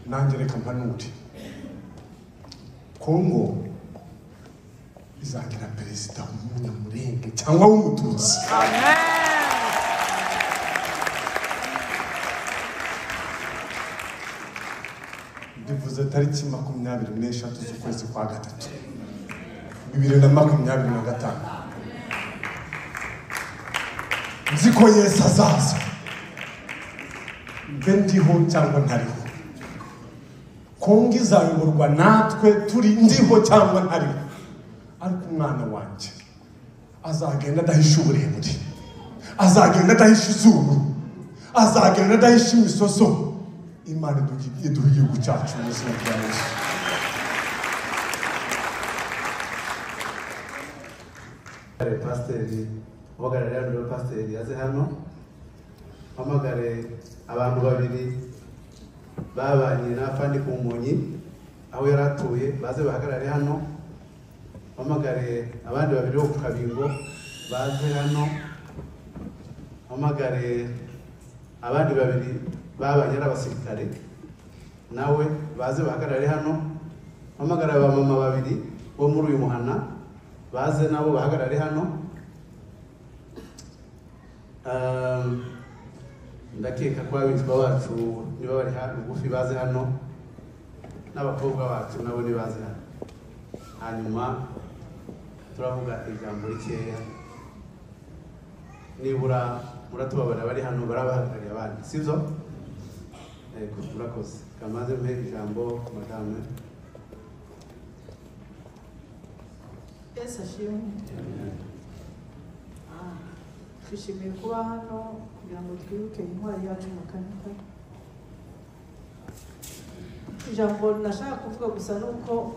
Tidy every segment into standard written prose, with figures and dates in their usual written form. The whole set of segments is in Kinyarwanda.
nanjye reka mpanure Kongo izagira perezida w'umunyamurenge cyangwa w'umututsi. Amen. Ndivuze tariki 23 z'ukwezi kwa gatatu 2025. Nzi ko Yesu azaza, mbe ndiho cyangwa ntariho. Kongo izayoborwa natwe turi ndiho cyangwa ntariho. Ariko umwana wanjye azagenda adahisha uburebure, azagenda adahisha izuru, azagenda adahisha imisoso. Imana iduha igihugu cyacu mu izina rya Yesu. Pasiteri uhagarariye hano, pasiteri yaze hano hamagare abantu babiri babanye n'apandi ku Munyi aho yaratuye baze bahagarare hano. Hamagare abandi babiri bo ku Kabingo baze hano. Hamagare abandi babiri babanye n'abasirikare nawe baze bahagarare hano. Hamagare abamama babiri bo muri uyu muhana baze nabo bahagarare hano. Ndakeka ko abitwa bacu niba bari bugufi baze hano, n'abakobwa bacu nabo ni baze hano. Hanyuma turavuga ijambo rikeya, nibura muratubabara bari hano barabahagarariye abandi, sibyo? Yego, murakoze. Kamaze mpe ijambo madame. Yesu ashimwe. Twishimiye kuba hano kugira ngo twibuke intwari yacu Makanika. Ijambo nashaka kuvuga gusa nuko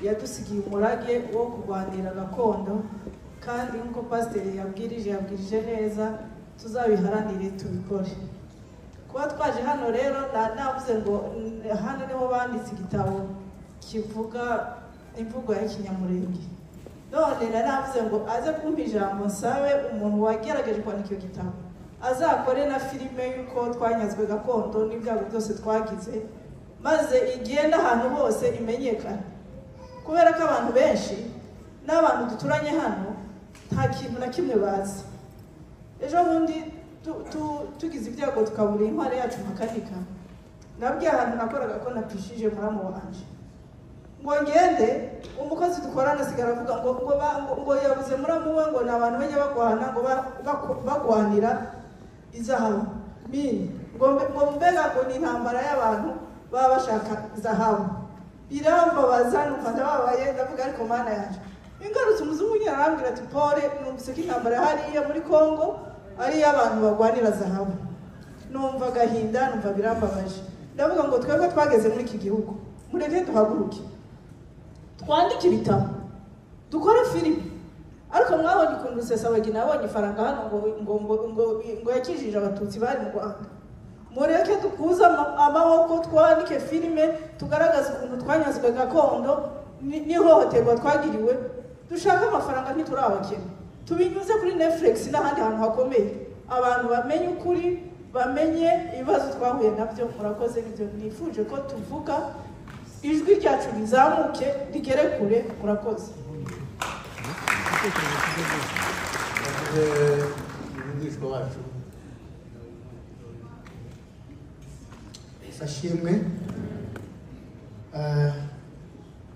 yadusigiye umurage wo kurwanira gakondo, kandi nkuko pasiteri yabwirije neza, tuzabiharanire tubikore. Kuba twaje hano rero navuze ngo hano niho banditse igitabo kivuga imvugo ya Kinyamurenge. None naravuze ngo aze kumpa ijambo nsabe umuntu wagerageje kwandika icyo gitabo azakore na filime yuko twanyazwe gakondo n'ibyago byose twagize, maze igenda ahantu hose imenyekana. Kubera ko abantu benshi n'abantu duturanye hano nta kintu na kimwe bazi. Ejo bundi tugize ibyago tukabura intwari yacu Makanika, nabwiye ahantu nakoraga ko napishije muramu wanje ngo ngende, umukozi dukorana sigara avuga ngo yabuze muramu we, ngo nabantu bajya bagwana ngo bagwanira izahabu mini, ngo mbega ngo ni intambara y'abantu baba bashaka izahabu. Birambabaza numva ndababaye, ndavuga ariko Mana yaje. Ingarutse umuzungu yarambwira ati Pole, numvise ko intambara hariya muri Kongo ari abantu bagwanira zahabu. Numva gahinda, numva birambabaje. Ndavuga ngo twebwe twageze muri iki gihugu, mureke duhaguruke, twandike ibitabo, dukore filime. Ariko mwabonye ukuntu Rusesabagina yabonye ifaranga hano ngo yakijije abatutsi bari mu Rwanda. Mureke dukuza amaboko, twandike filime, tugaragaza ukuntu twanyazwe gakondo n'ihohoterwa twagiriwe. Dushaka amafaranga ntiturabakena, tubinyuze kuri Netflix n'ahandi hantu hakomeye, abantu bamenye ukuri, bamenye ibibazo twahuye nabyo. Murakoze, nibyo nifuje ko tuvuga, ijwi ryacu rizamuke rigere kure. Murakoze. Umwishwa wacu Sashimwe.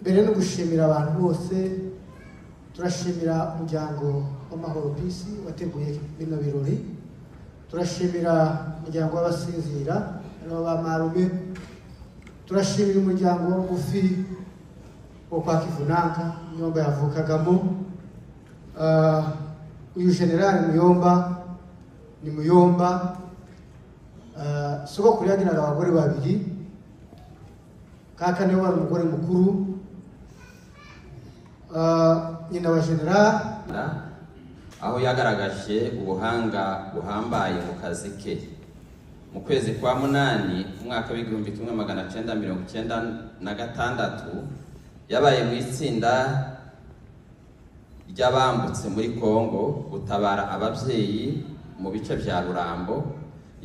Mbere no gushimira abantu bose, turashimira umuryango w'Amahoro Peace wateguye bino birori. Turashimira umuryango w'abasinzira n'abamarume. Turashimira umuryango w'umufi wo kwa Kivunanga Muyomba yavukagamo. Uyu General Muyomba ni Muyomba sogokuru yagiraga abagore babiri, kaka niwe wari umugore mukuru. Nyina wa General aho yagaragaje ubuhanga buhambaye mu kazi ke. Mu kwezi kwa munani umwaka w'1996 yabaye mu itsinda ry'abambutse muri Kongo gutabara ababyeyi mu bice bya Rurambo.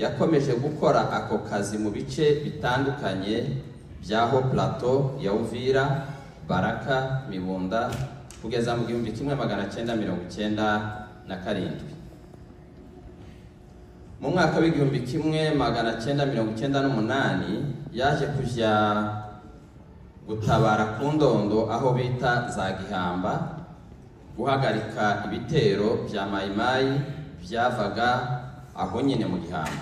yakomeje gukora ako kazi mu bice bitandukanye byaho plateau ya Uvira, Baraka, Mibunda kugeza mu 1997. Mu mwaka w'1998 yaje kujya gutabara ku Ndondo aho bita za Gihamba, guhagarika ibitero bya Mayimayi byavaga aho nyine mu Gihamba.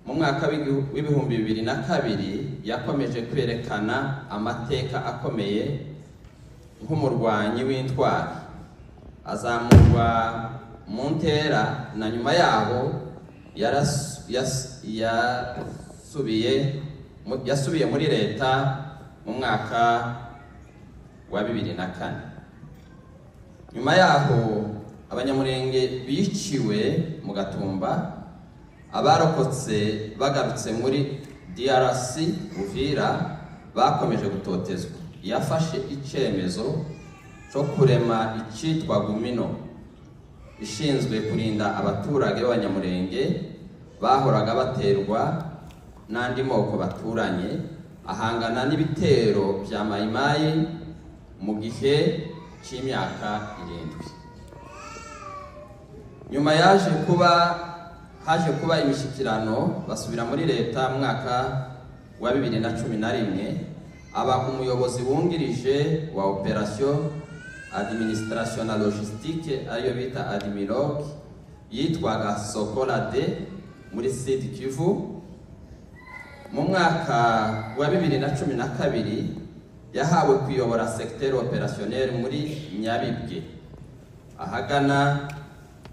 Mu mwaka w'2002 yakomeje kwerekana amateka akomeye nk'umurwanyi w'intwari, azamurwa mu ntera, na nyuma yaho yasubiye muri leta mu mwaka wa 2004. Nyuma yaho abanyamurenge biciwe mu Gatumba, abarokotse bagarutse muri DRC Uvira bakomeje gutotezwa. Yafashe icyemezo cyo kurema icyitwa Gumino ishinzwe kurinda abaturage b'abanyamurenge bahoraga baterwa n'andi moko baturanye, ahangana n'ibitero bya Mayimayi mu gihe cy'imyaka 7. Nyuma haje kuba imishyikirano, basubira muri leta mu mwaka wa 2011, aba umuyobozi wungirije wa operation administration na logistique ariyo bita Admirog, yitwaga Sokola D muri Sud Kivu. Mu mwaka wa 2012 yahawe kuyobora secteur opérationnel muri Nyabibwe,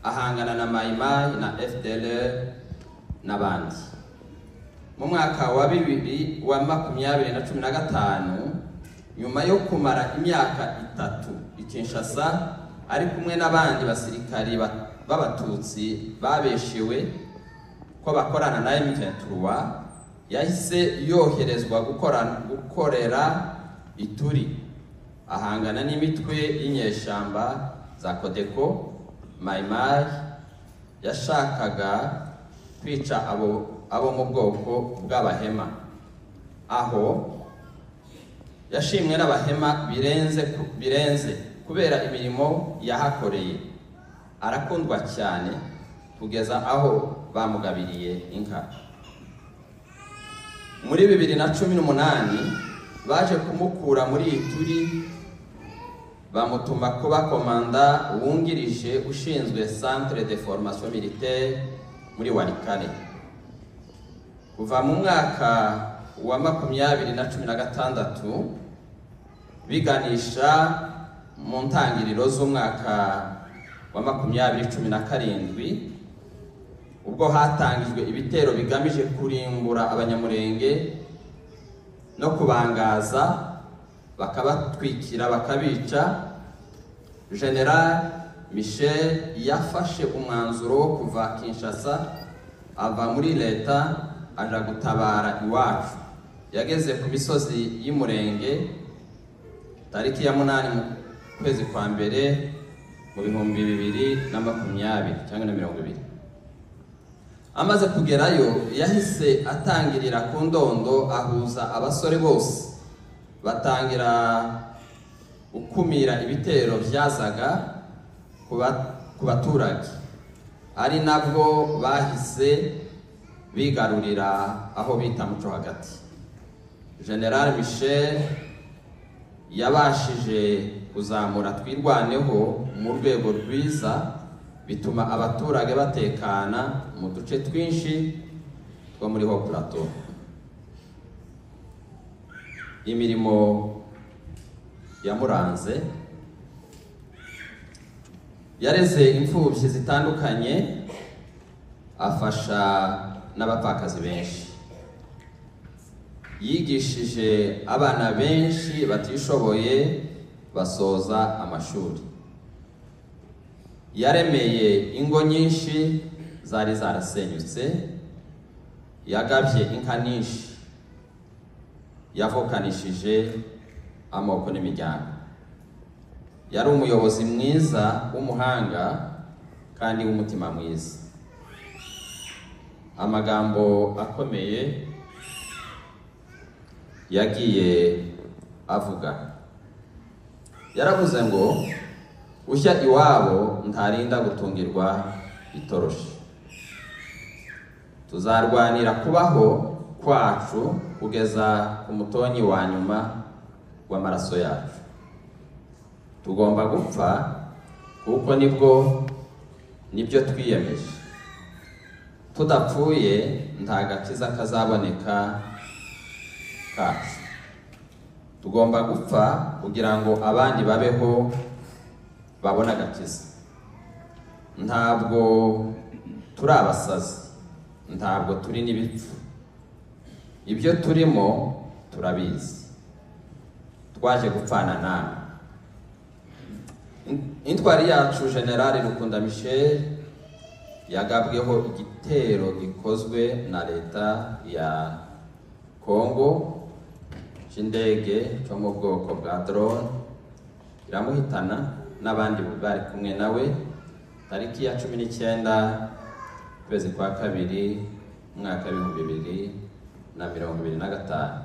ahangana na Mayimayi na FDLR n'abandi. Mu mwaka wa 2015, nyuma yo kumara imyaka 3 i Kinshasa ari kumwe n'abandi basirikari b'abatutsi babeshewe ko bakorana na M23, yahise yoherezwa gukorera Ituri, ahangana n'imitwe y'inyeshamba za Kodeko. Mayimayi yashakaga kwica abo mu bwoko bw'Abahema, aho yashimwe n'Abahema birenze kubera imirimo yahakoreye. Arakundwa cyane kugeza aho bamugabiriye inka. Muri 2018 baje kumukura muri Ituri, bamutuma kuba komanda wungirije ushinzwe Centre de Formation Militaire muri Walikale. Kuva mu mwaka wa 2016 biganisha mu ntangiriro z'umwaka wa 2017, ubwo hatangijwe ibitero bigamije kurimbura abanyamurenge no kubangaza, bakabatwikira bakabica. General Michel yafashe umwanzuro wo kuva Kinshasa, ava muri leta aja gutabara iwacu. Yageze ku misozi y'Umurenge tariki ya 8 mu kwezi kwa mbere mu 2020 cyangwa 2020. Amaze kugerayo yahise atangirira ku Ndondo, ahuza abasore bose, batangira gukumira ibitero byazaga ku baturage, ari nabwo bahise bigarurira aho bita Muco hagati. General Michel yabashije kuzamura Twirwaneho mu rwego rwiza, bituma abaturage batekana mu duce twinshi two muri ho plateau. Imirimo yamuranze: yareze imfubyi zitandukanye, afasha n'abapfakazi benshi, yigishije abana benshi batishoboye basoza amashuri, yaremeye ingo nyinshi zari zarasenyutse, yagabye inka nyinshi, yavukanishije amoko n'imiryango. Yari umuyobozi mwiza w'umuhanga kandi w'umutima mwiza. amagambo akomeye yagiye avuga. Yaravuze ngo ushya iwabo ntarinda gutungirwa itoroshi. Tuzarwanira kubaho kwacu kugeza ku mutonyi wa nyuma w'amaraso yacu. Tugomba gupfa kuko nibyo twiyemeje. Tudapfuye nta gakiza kazaboneka kacu. Tugomba gupfa kugira ngo abandi babeho babone agakiza. Ntabwo turi abasazi, ntabwo turi n'ibipfu. Ibyo turimo turabizi. Twaje gupfana namwe. Intwari yacu General Rukunda Michel yagabweho igitero gikozwe na leta ya Kongo cy'indege cyo mu bwoko bwa drone, iramuhitana n'abandi bari kumwe nawe tariki ya 19 kwezi kwa kabiri mwaka wa 2025.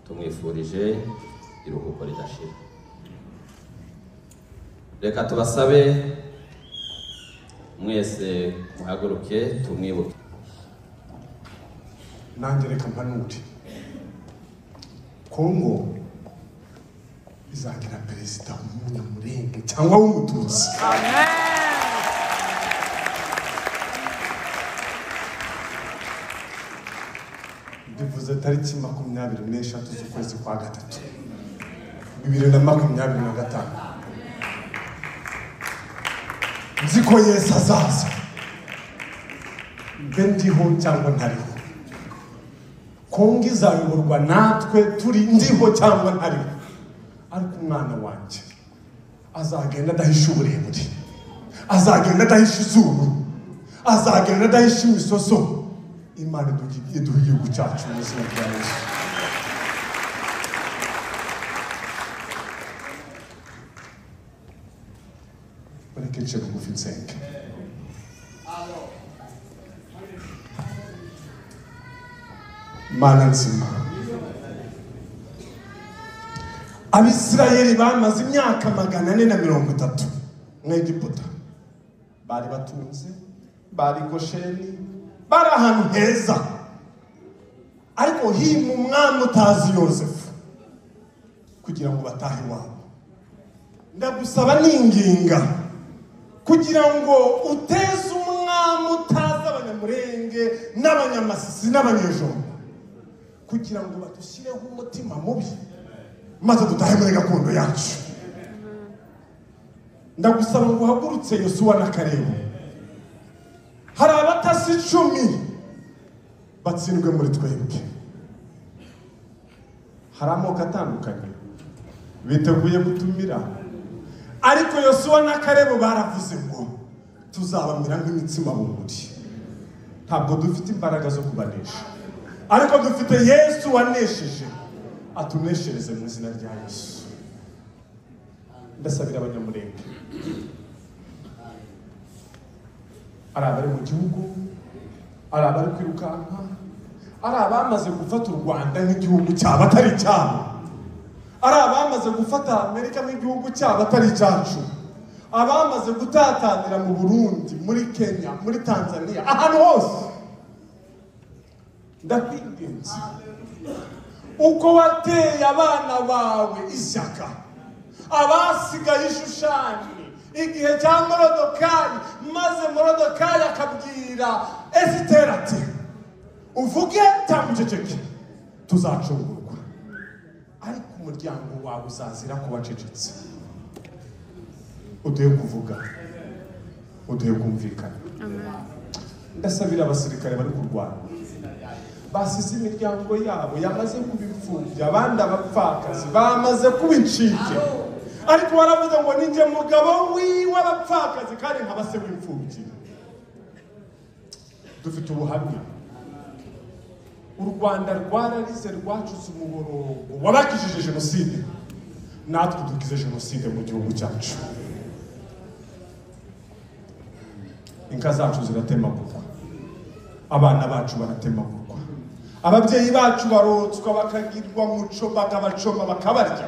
Tumwifurije iruhuko ridashira. Reka tubasabe mwese muhaguruke tumwibuke. Nanjye reka mpanure. Kongo izagira perezida w'umunyamurenge cyangwa w'umututsi. Amen. Ndivuze tariki 23 z'ukwezi kwa gatatu 2025. Nzi ko Yesu azaza. Mbe ndiho cyangwa ntariho. Kongo izayoborwa natwe turi ndiho cyangwa ntariho. Ariko umwana wanjye azagenda adahisha uburebure, azagenda adahisha izuru, azagenda adahisha imisoso. Imana iduha igihugu cyacu mu izina rya Yesu. Mureke nce bugufi nsenge. Mana nzima, Abisirayeli bamaze imyaka 430 mu Egiputa. Bari batunze, bari Gosheni, bari ahantu heza. Ariko hima umwami utazi Yosefu kugira ngo batahe iwabo. Ndagusaba n'inginga kugira ngo uteze umwami utazi abanyamurenge n'abanyamasisi n'abanyejomba, kugira ngo badushyireho umutima mubi maze dutahe muri gakondo yacu. Ndagusaba ngo uhagurutse Yosuwa na Kalebu. Hari abatasi 10 batsindwe muri twebwe. Hari amoko atandukanye biteguye gutumira, ariko Yosuwa na Kalebu baravuze ngo tuzabamira nk'imitsima bunguri. Ntabwo dufite imbaraga zo kubanesha, ariko dufite Yesu wanesheje, atuneshereze mu izina rya Yesu. Ndasabira abanyamurenge, ari abari mu gihugu, ari abari kwirukanka, ari abamaze gufata u Rwanda nk'igihugu cyabo atari cyabo, ari abamaze gufata Amerika nk'igihugu cyabo atari cyacu, abamaze gutatanira mu Burundi, muri Kenya, muri Tanzania, ahantu hose. Ndakwinginze, uko wateye abana bawe ishyaka, abasigaye Ishushani igihe cya Morodokari, maze Morodokari akabwira Esiteri ati uvuge cyangwa uceceke, tuzacungurwa. Ariko umuryango wawe uzazira kuba cecetse. Uduhe kuvuga, uduhe kumvikana. Ndasabira abasirikare bari kurwana, basize imiryango yabo yamaze kubipfubya, abandi abapfakazi bamaze kubincike, ariko waravuze ngo ninjye mugabo w'abapfakazi kandi nkabase w'imfubyi. Dufite ubuhamya, u Rwanda rwararize rwacuze umuborogo wabakijije jenoside, natwe dukize jenoside mu gihugu cyacu. Inka zacu ziratemagurwa, abana bacu baratemagurwa, ababyeyi bacu barotswa bakagirwa muco bakabacoma bakabarya.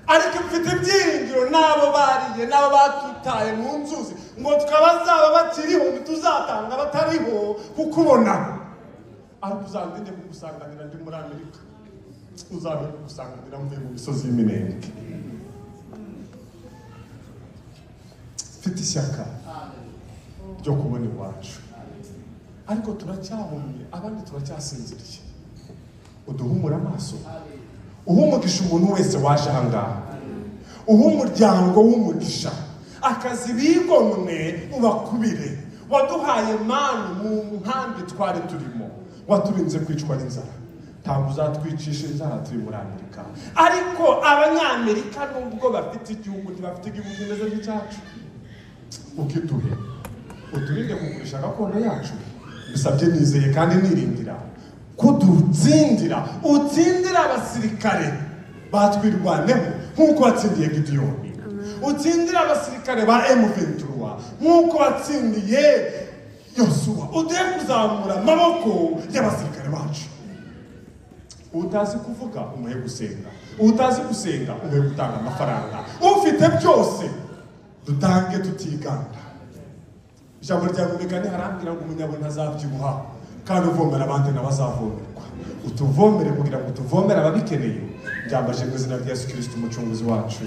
Ariko mfite ibyiringiro n'abo bariye n'abo batutaye mu nzuzi ngo twabazaba bakiriho ntituzatanga batariho kukubona. Ariko uzandinde kugusanganira ndi muri Amerika, uzabe kugusanganira mvuye mu misozi y'iminembwe. Mfite ishyaka ryo kubona iwacu, ariko turacyahumye, abandi turacyasinziriye. Uduhumura amaso, uhumugisha umuntu wese waje ahangaha, uhumuryango w'umugisha, akazi bigomwe ubakubire. Waduhaye manu mu nkambi twari turimo, waturinze kwicwa n'inzara. Ntabwo uzatwicisha inzara turi muri Amerika. Ariko abanyamerika nubwo bafite igihugu ntibafite igihugu kimeze nk'icyacu. Ukiduhe uturinde kugurisha gakondo yacu, bisabye nizeye kandi nirindira kudutsindira. Utsindira abasirikare batwirwaneho nk'uko watsindiye Gideyoni, utsindira abasirikare ba M23 nk'uko watsindiye Yosuwa. Ugiye kuzamura amaboko y'abasirikare bacu. Utazi kuvuga umuhe gusenga, utazi gusenga umuhe gutanga amafaranga. Ufite byose dutange tutiganda. Ijambo rya Mugani harambwira ngo umunyabona azabyibuha kandi uvomera abandi n'abazavomerwa. Utuvomere kugira ngo tuvomere ababikeneye. Njambaje mu izina rya Yesu Kristo umucunguzi wacu.